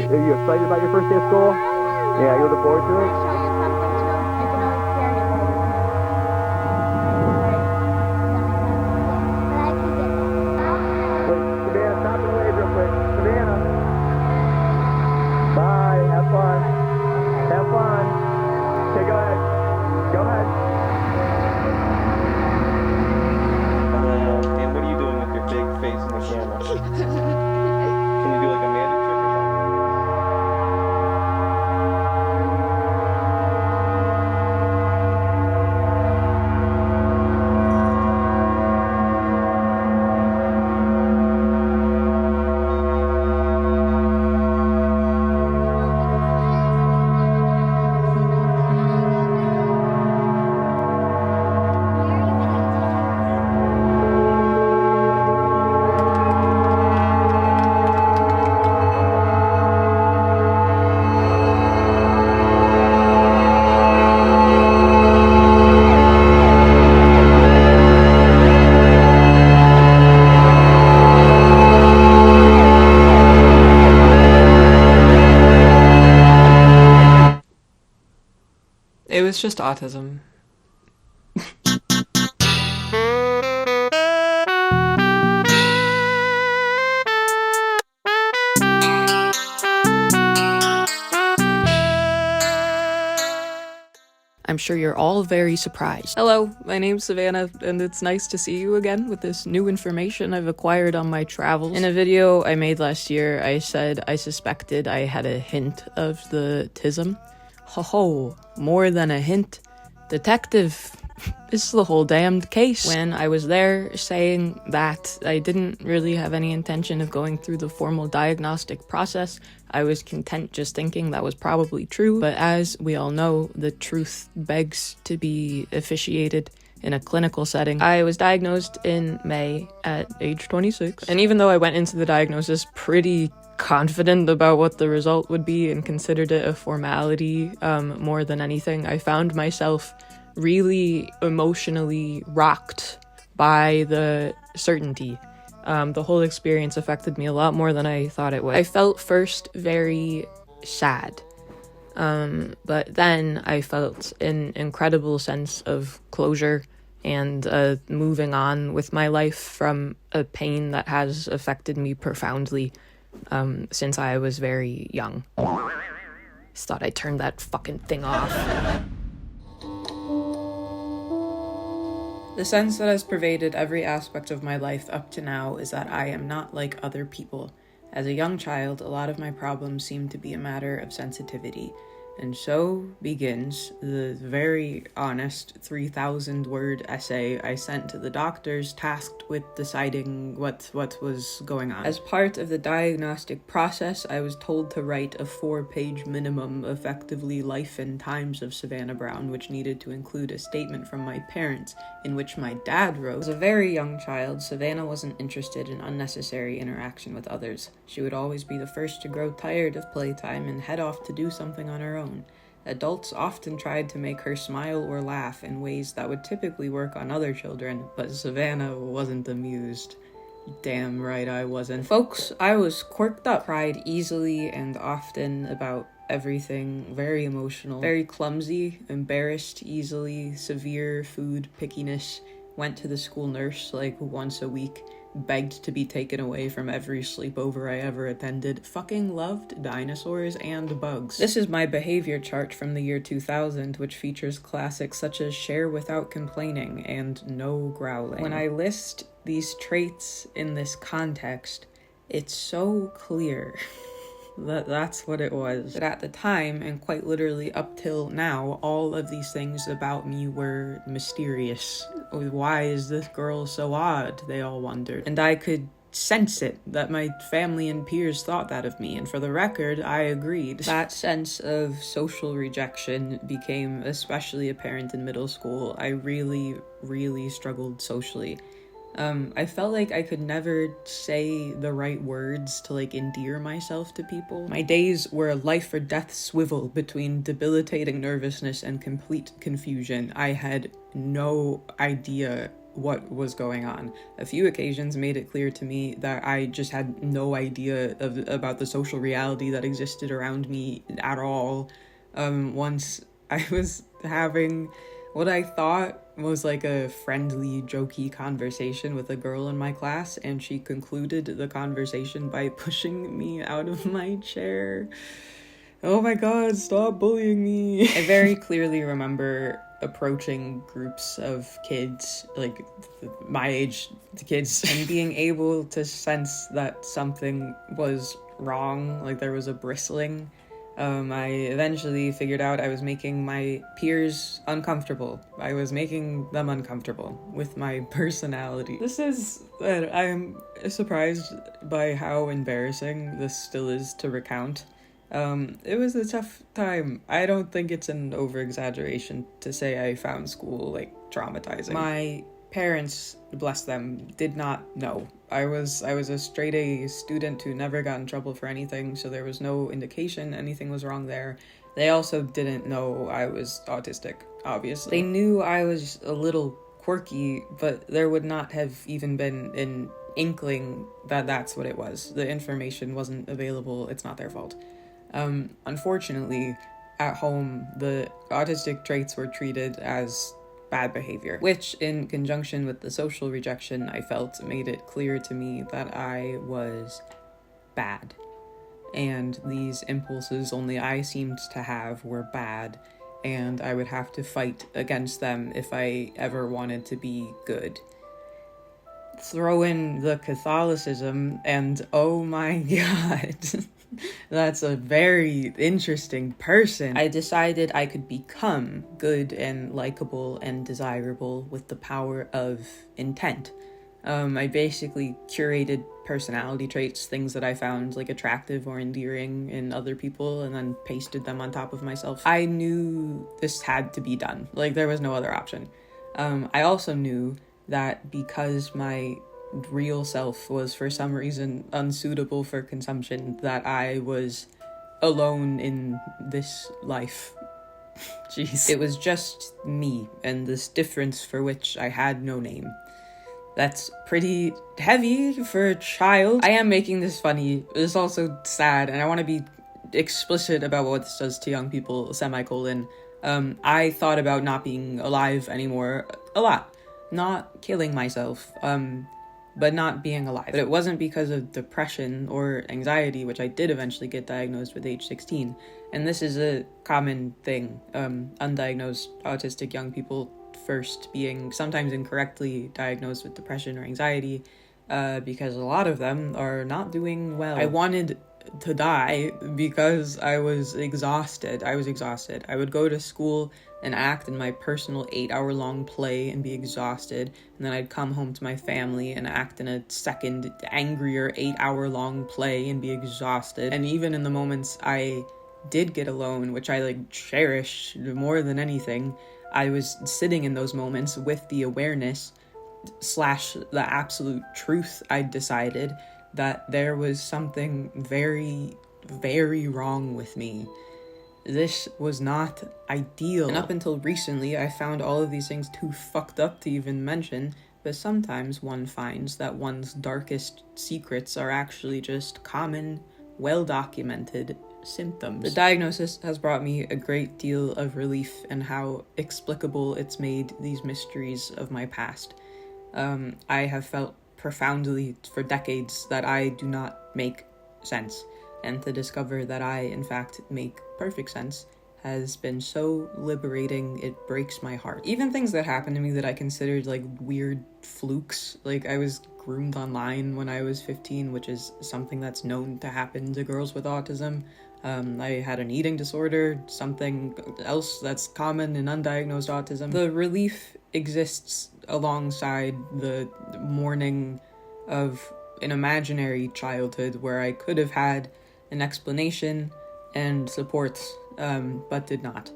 Are you excited about your first day of school? Yeah, you looking forward to it? Show you something too. You can always carry it while you're here. Right. Does that make sense? Yeah, but I can get that. Wait, Savannah, stop and wave real quick. Savannah. Bye. Have fun. Have fun. Okay, go ahead. Go ahead. And what are you doing with your big face in the camera? Can you do like a magic trick or something? It was just autism. I'm sure you're all very surprised. Hello, my name's Savannah, and it's nice to see you again with this new information I've acquired on my travels. In a video I made last year, I said I suspected I had a hint of the autism. Ho, more than a hint. Detective, this is the whole damned case. When I was there saying that I didn't really have any intention of going through the formal diagnostic process, I was content just thinking that was probably true. But as we all know, the truth begs to be officiated in a clinical setting. I was diagnosed in May at age 26. And even though I went into the diagnosis pretty confident about what the result would be and considered it a formality more than anything, I found myself really emotionally rocked by the certainty. The whole experience affected me a lot more than I thought it would. I felt first very sad, but then I felt an incredible sense of closure and moving on with my life from a pain that has affected me profoundly since I was very young. Just thought I'd turn that fucking thing off. The sense that has pervaded every aspect of my life up to now is that I am not like other people. As a young child, a lot of my problems seemed to be a matter of sensitivity. And so begins the very honest 3,000-word essay I sent to the doctors tasked with deciding what was going on. As part of the diagnostic process, I was told to write a 4-page minimum, effectively life and times of Savannah Brown, which needed to include a statement from my parents, in which my dad wrote, "As a very young child, Savannah wasn't interested in unnecessary interaction with others. She would always be the first to grow tired of playtime and head off to do something on her own. Adults often tried to make her smile or laugh in ways that would typically work on other children, but Savannah wasn't amused. Damn right I wasn't. Folks, I was quirked up, cried easily and often about everything, very emotional, very clumsy, embarrassed easily, severe food pickiness, went to the school nurse like once a week, begged to be taken away from every sleepover I ever attended, fucking loved dinosaurs and bugs. This is my behavior chart from the year 2000, which features classics such as share without complaining and no growling. When I list these traits in this context, it's so clear that's what it was. But at the time, and quite literally up till now, all of these things about me were mysterious. Why is this girl so odd? They all wondered. And I could sense it, that my family and peers thought that of me, and for the record, I agreed. That sense of social rejection became especially apparent in middle school. I really struggled socially. I felt like I could never say the right words to endear myself to people. My days were a life or death swivel between debilitating nervousness and complete confusion. I had no idea what was going on. A few occasions made it clear to me that I just had no idea about the social reality that existed around me at all. Once I was having what I thought was like a friendly, jokey conversation with a girl in my class, and she concluded the conversation by pushing me out of my chair. Oh my god, stop bullying me. I very clearly remember approaching groups of kids, like my age kids, and being able to sense that something was wrong, like there was a bristling. I eventually figured out I was making my peers uncomfortable. I was making them uncomfortable with my personality. I'm surprised by how embarrassing this still is to recount. It was a tough time. I don't think it's an over-exaggeration to say I found school, like, traumatizing. My parents, bless them, did not know. I was a straight A student who never got in trouble for anything, so there was no indication anything was wrong there. They also didn't know I was autistic, obviously. They knew I was a little quirky, but there would not have even been an inkling that that's what it was. The information wasn't available. It's not their fault. Unfortunately, at home, the autistic traits were treated as bad behavior, which, in conjunction with the social rejection I felt, made it clear to me that I was bad. And these impulses only I seemed to have were bad, and I would have to fight against them if I ever wanted to be good. Throw in the Catholicism, and oh my god, that's a very interesting person. I decided I could become good and likable and desirable with the power of intent. I basically curated personality traits, things that I found like attractive or endearing in other people, and then pasted them on top of myself. I knew this had to be done. Like, there was no other option. I also knew that because my real self was for some reason unsuitable for consumption, that I was alone in this life. Jeez. It was just me and this difference for which I had no name. That's pretty heavy for a child. I am making this funny. It's also sad, and I want to be explicit about what this does to young people, semicolon. I thought about not being alive anymore a lot. Not killing myself, but not being alive. But it wasn't because of depression or anxiety, which I did eventually get diagnosed with age 16. And this is a common thing. Undiagnosed autistic young people first being sometimes incorrectly diagnosed with depression or anxiety, because a lot of them are not doing well. I wanted to die because I was exhausted. I would go to school and act in my personal 8-hour-long play and be exhausted, and then I'd come home to my family and act in a second, angrier 8-hour-long play and be exhausted. And even in the moments I did get alone, which I cherish more than anything, I was sitting in those moments with the awareness / the absolute truth. I'd decided that there was something very, very wrong with me. This was not ideal. And up until recently, I found all of these things too fucked up to even mention, but sometimes one finds that one's darkest secrets are actually just common, well-documented symptoms. The diagnosis has brought me a great deal of relief in how explicable it's made these mysteries of my past. I have felt profoundly for decades that I do not make sense, and to discover that I, in fact, make perfect sense has been so liberating, it breaks my heart. Even things that happened to me that I considered weird flukes, I was groomed online when I was 15, which is something that's known to happen to girls with autism. I had an eating disorder, something else that's common in undiagnosed autism. The relief exists alongside the mourning of an imaginary childhood where I could have had an explanation and support, but did not.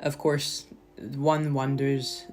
Of course, one wonders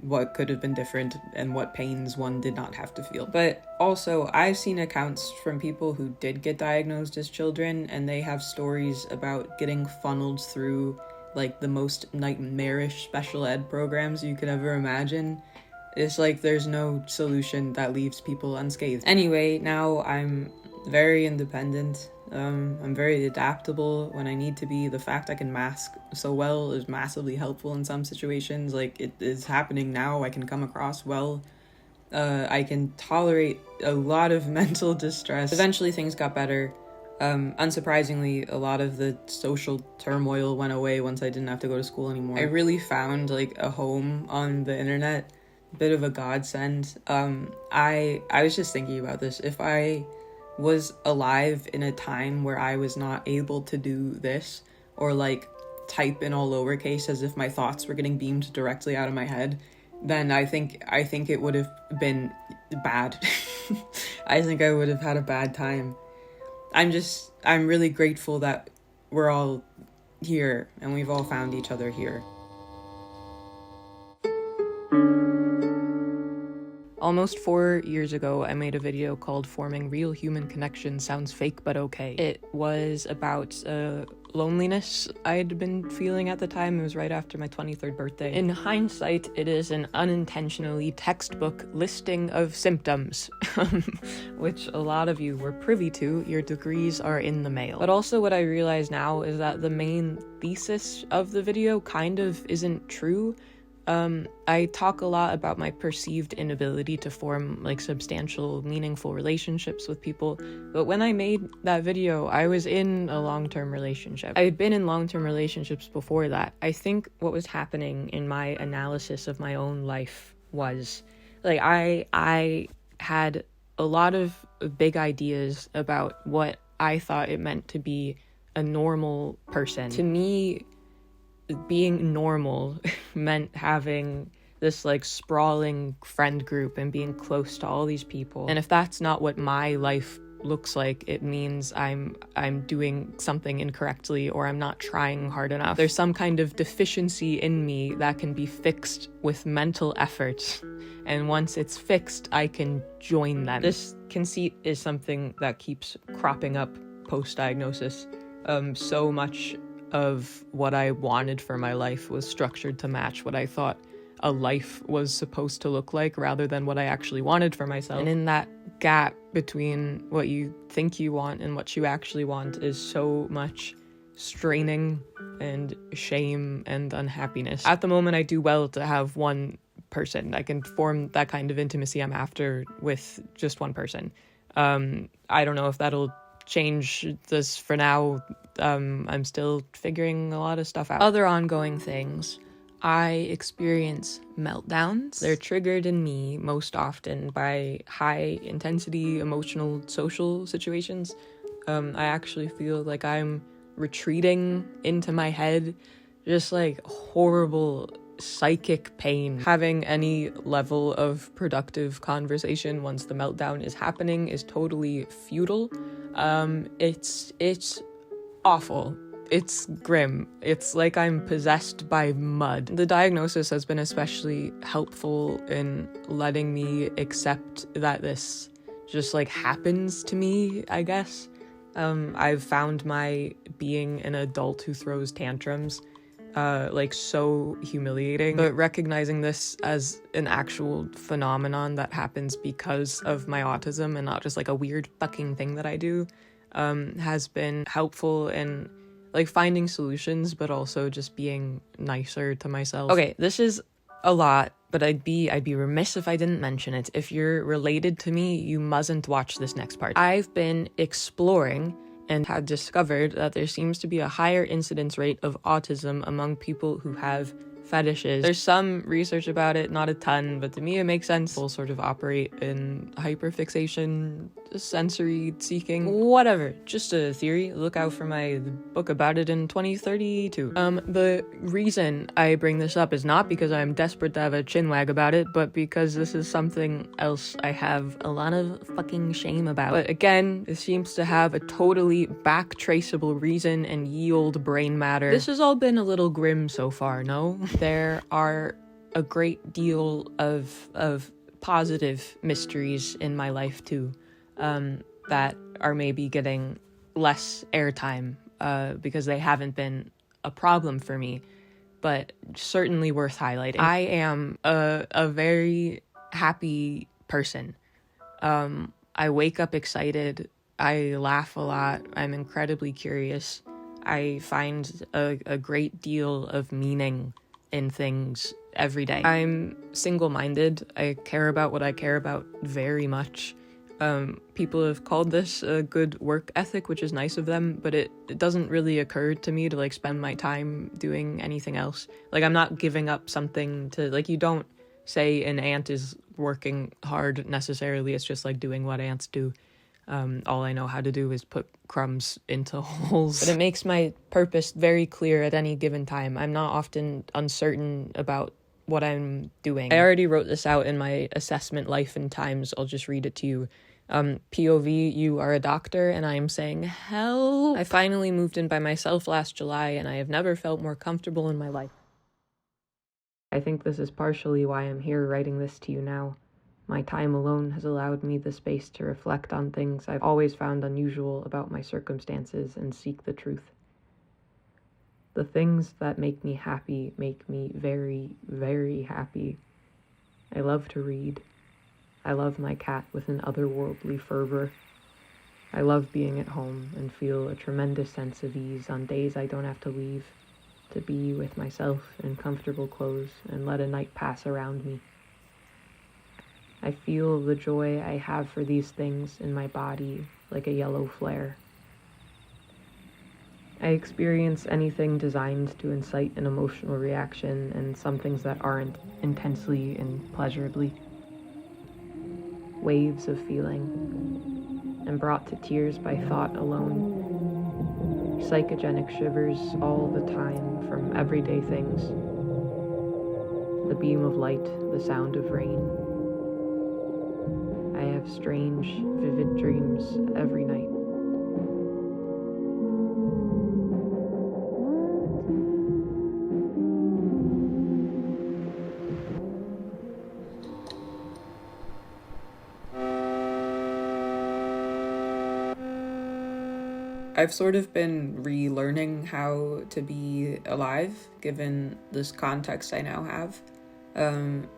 what could have been different and what pains one did not have to feel. But also, I've seen accounts from people who did get diagnosed as children, and they have stories about getting funneled through the most nightmarish special ed programs you could ever imagine. It's like there's no solution that leaves people unscathed. Anyway, now I'm very independent. I'm very adaptable when I need to be. The fact I can mask so well is massively helpful in some situations. Like, it is happening now. I can come across well. I can tolerate a lot of mental distress. Eventually things got better. Unsurprisingly, a lot of the social turmoil went away once I didn't have to go to school anymore. I really found like a home on the internet, a bit of a godsend. I was just thinking about this. If I was alive in a time where I was not able to do this, or like type in all lowercase as if my thoughts were getting beamed directly out of my head, then I think it would have been bad. I think I would have had a bad time. I'm really grateful that we're all here and we've all found each other here. Almost 4 years ago, I made a video called Forming Real Human Connections Sounds Fake But Okay. It was about loneliness I'd been feeling at the time. It was right after my 23rd birthday. In hindsight, it is an unintentionally textbook listing of symptoms, which a lot of you were privy to. Your degrees are in the mail. But also what I realize now is that the main thesis of the video kind of isn't true. I talk a lot about my perceived inability to form like substantial, meaningful relationships with people, but when I made that video, I was in a long-term relationship. I had been in long-term relationships before that. I think what was happening in my analysis of my own life was, like, I had a lot of big ideas about what I thought it meant to be a normal person. To me, being normal meant having this like sprawling friend group and being close to all these people. And if that's not what my life looks like, it means I'm doing something incorrectly, or I'm not trying hard enough. There's some kind of deficiency in me that can be fixed with mental effort. And once it's fixed, I can join them. This conceit is something that keeps cropping up post-diagnosis. So much of what I wanted for my life was structured to match what I thought a life was supposed to look like, rather than what I actually wanted for myself. And in that gap between what you think you want and what you actually want is so much straining and shame and unhappiness. At the moment, I do well to have one person. I can form that kind of intimacy I'm after with just one person. I don't know if that'll change this for now. I'm still figuring a lot of stuff out. Other ongoing things. I experience meltdowns. They're triggered in me most often by high intensity emotional social situations. I actually feel like I'm retreating into my head, just like horrible psychic pain. Having any level of productive conversation once the meltdown is happening is totally futile. It's awful. It's grim. It's like I'm possessed by mud. The diagnosis has been especially helpful in letting me accept that this just like happens to me, I guess. I've found my being an adult who throws tantrums like so humiliating, but recognizing this as an actual phenomenon that happens because of my autism and not just like a weird fucking thing that I do has been helpful in like finding solutions, but also just being nicer to myself. Okay, this is a lot, but I'd be remiss if I didn't mention it. If you're related to me, you mustn't watch this next part. I've been exploring and had discovered that there seems to be a higher incidence rate of autism among people who have fetishes. There's some research about it, not a ton, but to me it makes sense. People sort of operate in hyperfixation, sensory seeking, whatever. Just a theory. Look out for my book about it in 2032. The reason I bring this up is not because I'm desperate to have a chinwag about it, but because this is something else I have a lot of fucking shame about. But again, it seems to have a totally back-traceable reason and ye olde brain matter. This has all been a little grim so far, no? There are a great deal of positive mysteries in my life too, that are maybe getting less airtime because they haven't been a problem for me. but certainly worth highlighting. I am a very happy person. I wake up excited. I laugh a lot. I'm incredibly curious. I find a great deal of meaning in things every day. I'm single-minded. I care about what I care about very much. People have called this a good work ethic, which is nice of them, but it doesn't really occur to me to like spend my time doing anything else. Like, I'm not giving up something to, like, you don't say an ant is working hard necessarily. It's just like doing what ants do. All I know how to do is put crumbs into holes. But it makes my purpose very clear at any given time. I'm not often uncertain about what I'm doing. I already wrote this out in my assessment, Life and Times. I'll just read it to you. POV, you are a doctor, and I am saying help. I finally moved in by myself last July, and I have never felt more comfortable in my life. I think this is partially why I'm here writing this to you now. My time alone has allowed me the space to reflect on things I've always found unusual about my circumstances and seek the truth. The things that make me happy make me very, very happy. I love to read. I love my cat with an otherworldly fervor. I love being at home and feel a tremendous sense of ease on days I don't have to leave, to be with myself in comfortable clothes and let a night pass around me. I feel the joy I have for these things in my body like a yellow flare. I experience anything designed to incite an emotional reaction and some things that aren't intensely and pleasurably. Waves of feeling, and brought to tears by thought alone. Psychogenic shivers all the time from everyday things. The beam of light, the sound of rain. I have strange, vivid dreams every night. I've sort of been relearning how to be alive, given this context I now have.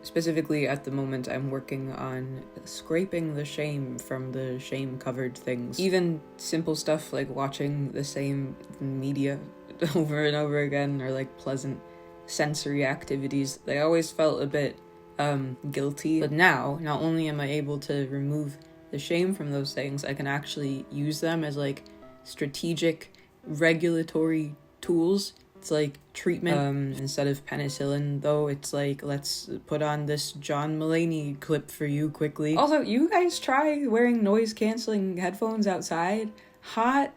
Specifically at the moment, I'm working on scraping the shame from the shame-covered things. Even simple stuff like watching the same media over and over again, or like pleasant sensory activities, they always felt a bit guilty. But now, not only am I able to remove the shame from those things, I can actually use them as like strategic regulatory tools. It's like treatment. Instead of penicillin, though, it's like, let's put on this John Mulaney clip for you quickly. Also, you guys try wearing noise-canceling headphones outside? Hot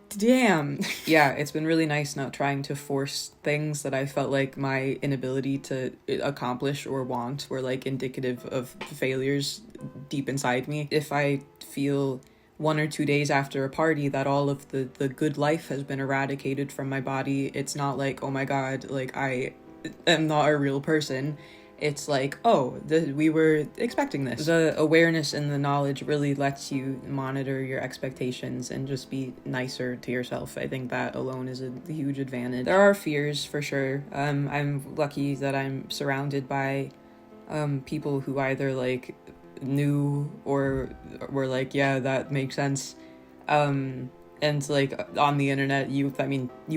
damn. Yeah, it's been really nice not trying to force things that I felt like my inability to accomplish or want were like indicative of failures deep inside me. If I feel 1 or 2 days after a party that all of the good life has been eradicated from my body, it's not like, oh my god, like I am not a real person. It's like, oh, we were expecting this. The awareness and the knowledge really lets you monitor your expectations and just be nicer to yourself. I think that alone is a huge advantage. There are fears, for sure. I'm lucky that I'm surrounded by people who either like knew or were like, yeah, that makes sense. And like on the internet, you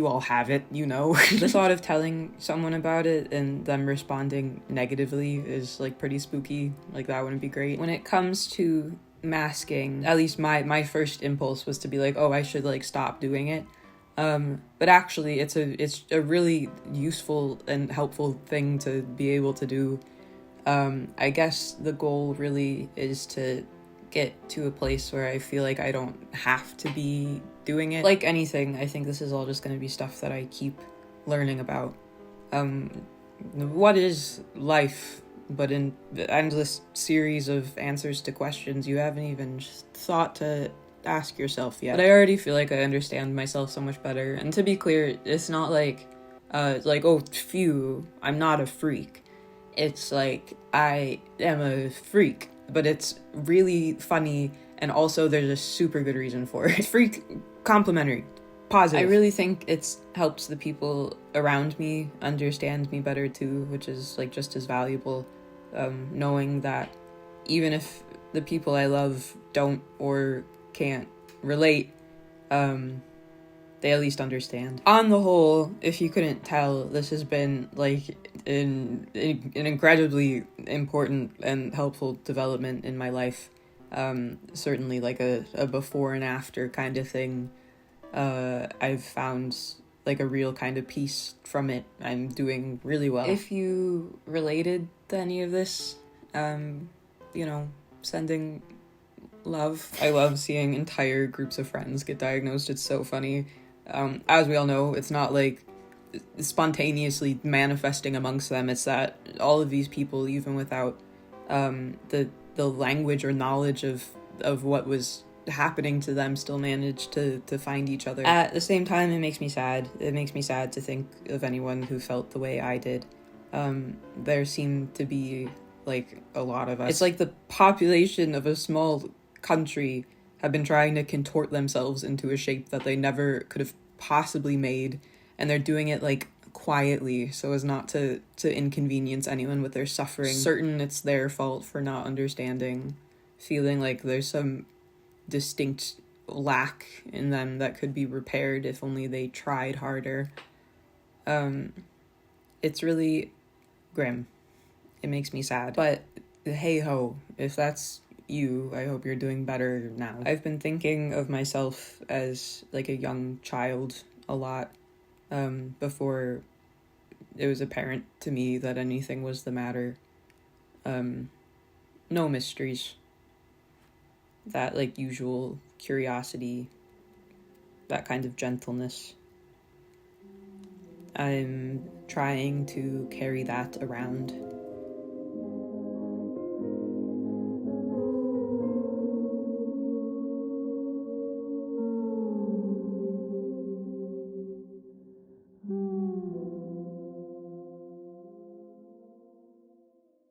all have it, you know. The thought of telling someone about it and them responding negatively is like pretty spooky. Like, that wouldn't be great. When it comes to masking, at least my first impulse was to be like, oh, I should like stop doing it. But actually it's a really useful and helpful thing to be able to do. I guess the goal really is to get to a place where I feel like I don't have to be doing it. Like anything, I think this is all just going to be stuff that I keep learning about. What is life but an endless series of answers to questions you haven't even thought to ask yourself yet? But I already feel like I understand myself so much better. And to be clear, it's not like, oh, phew, I'm not a freak. It's like, I am a freak, but it's really funny, and also there's a super good reason for it. Freak, complimentary, positive. I really think it's helps the people around me understand me better too, which is like just as valuable. Knowing that even if the people I love don't or can't relate, they at least understand. On the whole, if you couldn't tell, this has been like an incredibly important and helpful development in my life. Certainly like a before and after kind of thing. I've found like a real kind of peace from it. I'm doing really well. If you related to any of this, sending love. I love seeing entire groups of friends get diagnosed. It's so funny. As we all know, it's not like spontaneously manifesting amongst them. It's that all of these people, even without the language or knowledge of what was happening to them, still managed to find each other. At the same time, it makes me sad. It makes me sad to think of anyone who felt the way I did. There seem to be like a lot of us. It's like the population of a small country have been trying to contort themselves into a shape that they never could have possibly made, and they're doing it like quietly so as not to inconvenience anyone with their suffering. Certain it's their fault for not understanding, feeling like there's some distinct lack in them that could be repaired if only they tried harder. It's really grim. It makes me sad. But hey ho, if that's you, I hope you're doing better now. I've been thinking of myself as like a young child a lot, before it was apparent to me that anything was the matter. No mysteries. That like usual curiosity, that kind of gentleness. I'm trying to carry that around